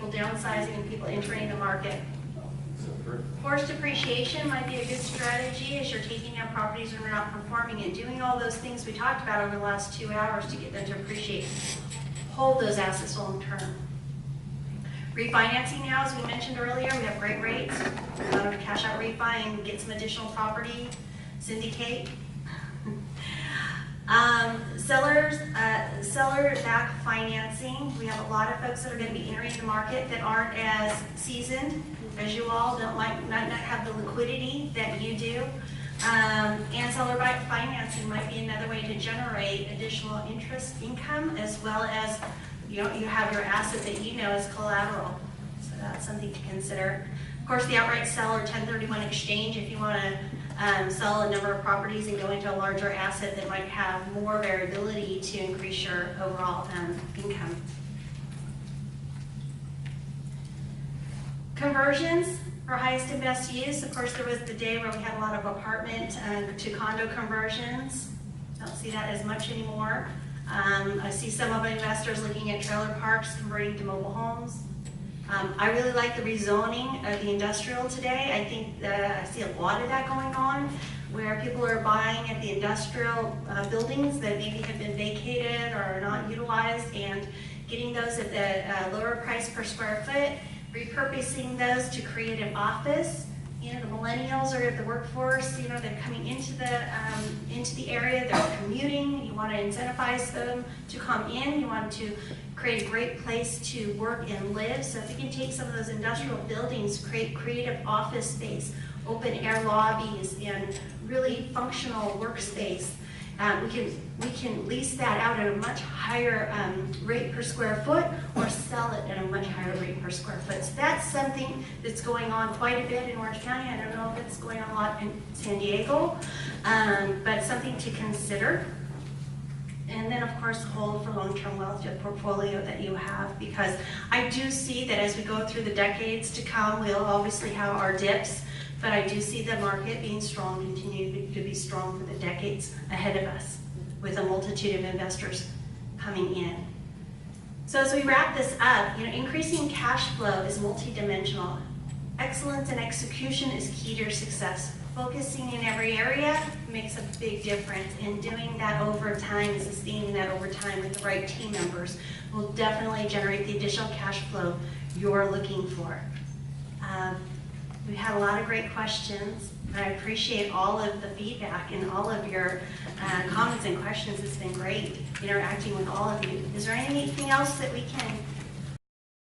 people downsizing and people entering the market. Forced depreciation might be a good strategy as you're taking out properties and they're not performing and doing all those things we talked about over the last 2 hours to get them to appreciate. Hold those assets long term. Refinancing now, as we mentioned earlier, we have great rates. Cash out refi and get some additional property, syndicate. Seller-backed financing. We have a lot of folks that are going to be entering the market that aren't as seasoned as you all, might not have the liquidity that you do. And seller-backed financing might be another way to generate additional interest income, as well as you have your asset that you know is collateral. So that's something to consider. Of course, the outright sell or 1031 exchange, if you want to sell a number of properties and go into a larger asset that might have more variability to increase your overall income. Conversions for highest and best use. Of course, there was the day where we had a lot of apartment to condo conversions. Don't see that as much anymore. I see some of investors looking at trailer parks converting to mobile homes. I really like the rezoning of the industrial today. I think I see a lot of that going on, where people are buying at the industrial buildings that maybe have been vacated or are not utilized, and getting those at the lower price per square foot, repurposing those to create an office. The millennials are the workforce. They're coming into the area. They're commuting. You want to incentivize them to come in. You want to create a great place to work and live. So if you can take some of those industrial buildings, create creative office space, open air lobbies, and really functional workspace, we can lease that out at a much higher rate per square foot, or sell it at a much higher rate per square foot. So that's something that's going on quite a bit in Orange County. I don't know if it's going on a lot in San Diego, but something to consider. And then, of course, hold for long-term wealth your portfolio that you have, because I do see that as we go through the decades to come, we'll obviously have our dips, but I do see the market being strong, continue to be strong for the decades ahead of us, with a multitude of investors coming in. So as we wrap this up, increasing cash flow is multidimensional. Excellence in execution is key to your success. Focusing in every area makes a big difference, and doing that over time, sustaining that over time with the right team members will definitely generate the additional cash flow you're looking for. We had a lot of great questions. I appreciate all of the feedback and all of your comments and questions. It's been great interacting with all of you. Is there anything else that we can